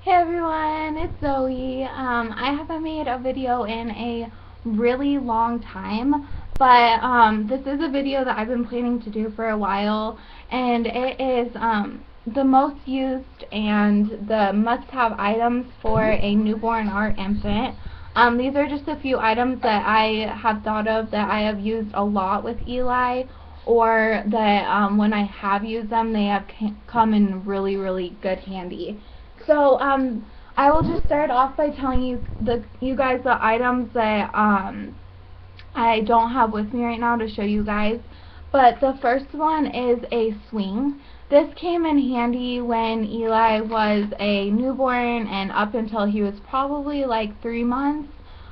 Hey everyone, it's Zoe. I haven't made a video in a really long time, but this is a video that I've been planning to do for a while, and it is the most used and the must-have items for a newborn or infant. These are just a few items that I have thought of that I have used a lot with Eli, or that when I have used them, they have come in really, really good handy. So, I will just start off by telling you guys the items that I don't have with me right now to show you guys. But the first one is a swing. This came in handy when Eli was a newborn and up until he was probably like 3 months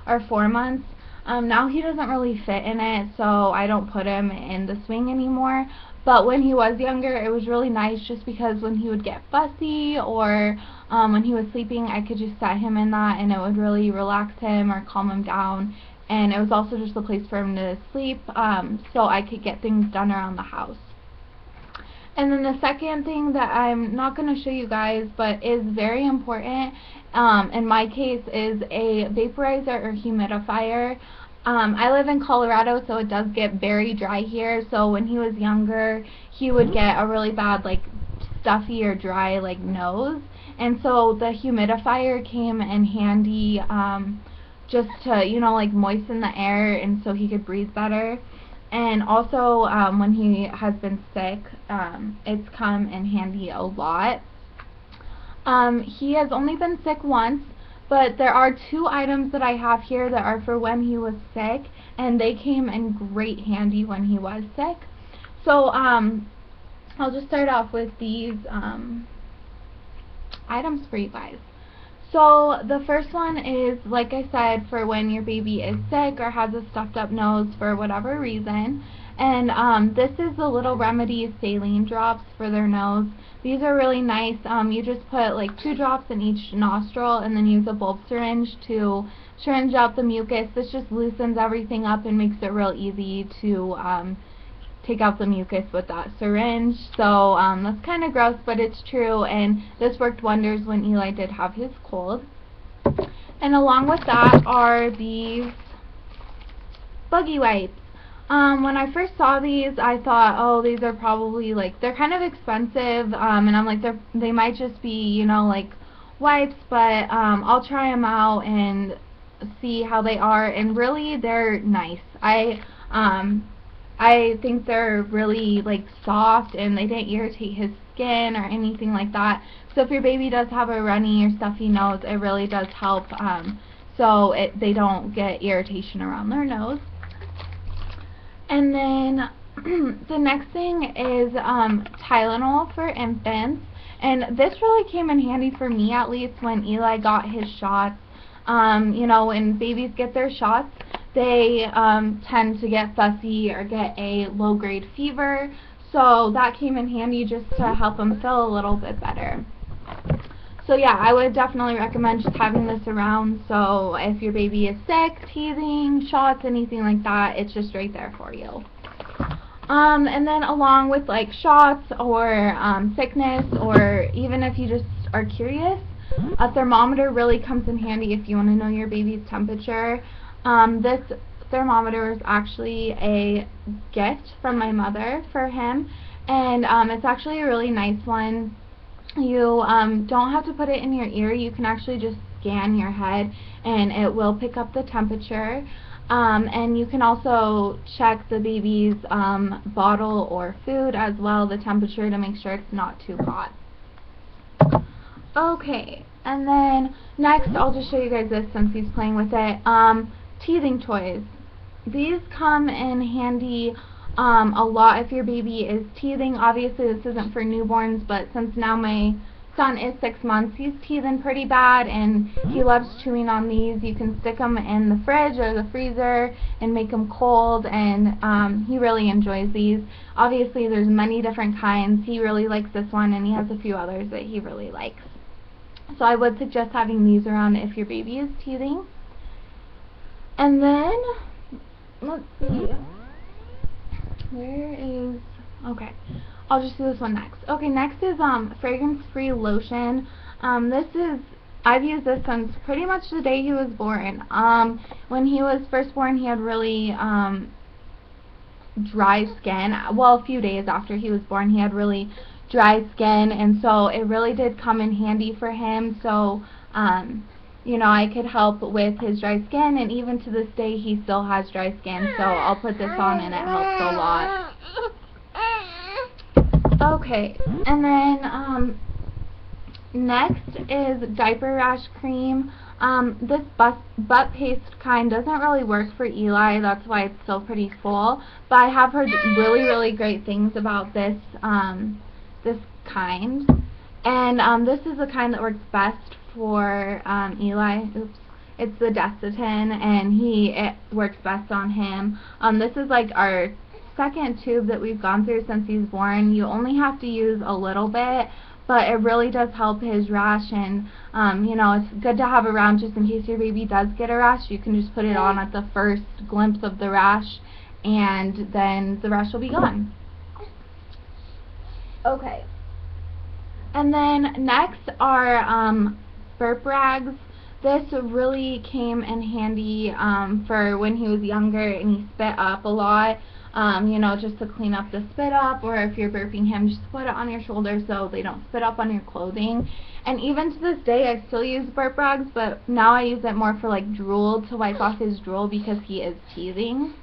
or 4 months. Now he doesn't really fit in it, so I don't put him in the swing anymore. But when he was younger, it was really nice just because when he would get fussy or when he was sleeping, I could just set him in that and it would really relax him or calm him down. And it was also just a place for him to sleep, so I could get things done around the house. And then the second thing that I'm not going to show you guys, but is very important, in my case, is a vaporizer or humidifier. I live in Colorado, so it does get very dry here. So when he was younger, he would get a really bad, like, stuffy or dry, like, nose. And so the humidifier came in handy, just to, like, moisten the air and so he could breathe better. And also, when he has been sick, it's come in handy a lot. He has only been sick once, but there are 2 items that I have here that are for when he was sick, and they came in great handy when he was sick. So, I'll just start off with these items for you guys. So the first one is, like I said, for when your baby is sick or has a stuffed up nose for whatever reason. And this is the Little Remedies saline drops for their nose. These are really nice. You just put like 2 drops in each nostril and then use a bulb syringe to syringe out the mucus. This just loosens everything up and makes it real easy to take out the mucus with that syringe. So that's kind of gross, but it's true, and this worked wonders when Eli did have his cold. And along with that are these buggy wipes. When I first saw these, I thought, oh, these are probably, like, they're kind of expensive, and I'm like, they might just be, like, wipes, but I'll try them out and see how they are, and really, they're nice. I think they're really, like, soft, and they didn't irritate his skin or anything like that. So if your baby does have a runny or stuffy nose, it really does help, so they don't get irritation around their nose. And then the next thing is Tylenol for infants. And this really came in handy for me, at least, when Eli got his shots. When babies get their shots, they tend to get fussy or get a low-grade fever. So that came in handy just to help them feel a little bit better. So yeah, I would definitely recommend just having this around, so if your baby is sick, teething, shots, anything like that, it's just right there for you. And then along with like shots or sickness, or even if you just are curious, a thermometer really comes in handy if you want to know your baby's temperature. This thermometer is actually a gift from my mother for him, and it's actually a really nice one. You don't have to put it in your ear. You can actually just scan your head and it will pick up the temperature. And you can also check the baby's bottle or food as well, the temperature, to make sure it's not too hot. Okay, and then next I'll just show you guys this since he's playing with it. Teething toys. These come in handy a lot if your baby is teething. Obviously this isn't for newborns, but since now my son is 6 months, he's teething pretty bad and he loves chewing on these. You can stick them in the fridge or the freezer and make them cold, and he really enjoys these. Obviously there's many different kinds. He really likes this one, and he has a few others that he really likes. So I would suggest having these around if your baby is teething. And then, let's see. Where is, okay, I'll just do this one next. Okay, next is fragrance-free lotion. This is I've used this since pretty much the day he was born. When he was first born, he had really dry skin. Well, a few days after he was born, he had really dry skin, and so it really did come in handy for him. So you know, I could help with his dry skin, and even to this day he still has dry skin, so I'll put this on and it helps a lot. Okay, and then next is diaper rash cream. This butt paste kind doesn't really work for Eli, that's why it's still pretty full, but I have heard really great things about this this kind. And this is the kind that works best for Eli. Oops. It's the Desitin, and it works best on him. This is like our second tube that we've gone through since he's born. You only have to use a little bit, but it really does help his rash, and you know, it's good to have around just in case your baby does get a rash. You can just put it on at the first glimpse of the rash, and then the rash will be gone. Okay. And then next are burp rags. This really came in handy for when he was younger and he spit up a lot. You know, just to clean up the spit up, or if you're burping him, just put it on your shoulder so they don't spit up on your clothing. And even to this day, I still use burp rags, but now I use it more for like drool, to wipe off his drool because he is teething.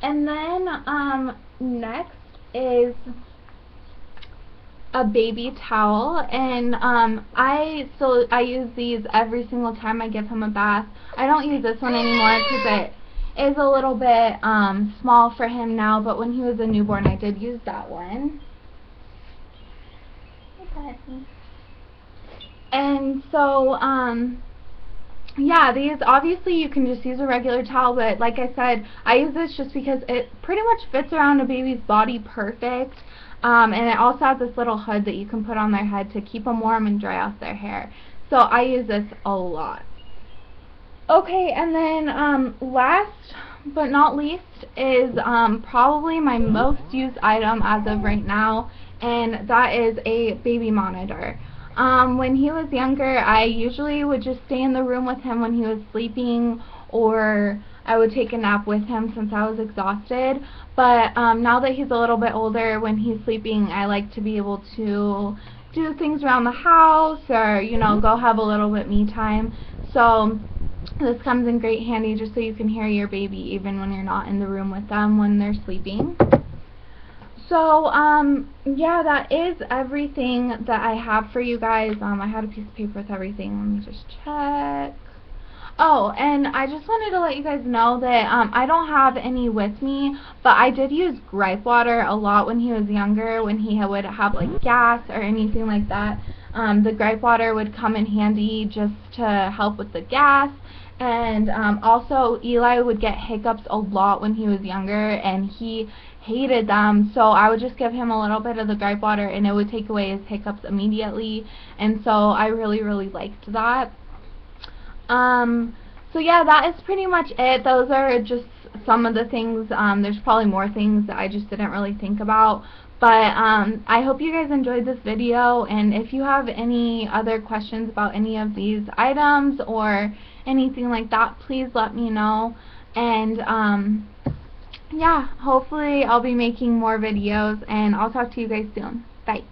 And then next is a baby towel, and I use these every single time I give him a bath. I don't use this one anymore because it is a little bit small for him now, but when he was a newborn I did use that one. And so yeah, these, obviously you can just use a regular towel, but like I said, I use this just because it pretty much fits around a baby's body perfect. And it also has this little hood that you can put on their head to keep them warm and dry off their hair. So I use this a lot. Okay, and then last but not least is probably my most used item as of right now, and that is a baby monitor. When he was younger, I usually would just stay in the room with him when he was sleeping, or I would take a nap with him since I was exhausted. But now that he's a little bit older, when he's sleeping, I like to be able to do things around the house, or, you know, go have a little bit me time. So this comes in great handy just so you can hear your baby even when you're not in the room with them when they're sleeping. So, yeah, that is everything that I have for you guys. I had a piece of paper with everything. Let me just check. Oh, and I just wanted to let you guys know that I don't have any with me, but I did use gripe water a lot when he was younger, when he would have like gas or anything like that. The gripe water would come in handy just to help with the gas. And also Eli would get hiccups a lot when he was younger, and he hated them, so I would just give him a little bit of the gripe water and it would take away his hiccups immediately, and so I really liked that. So yeah, that is pretty much it. Those are just some of the things. There's probably more things that I just didn't really think about, but I hope you guys enjoyed this video, and if you have any other questions about any of these items or anything like that, please let me know. And yeah, hopefully I'll be making more videos, and I'll talk to you guys soon. Bye.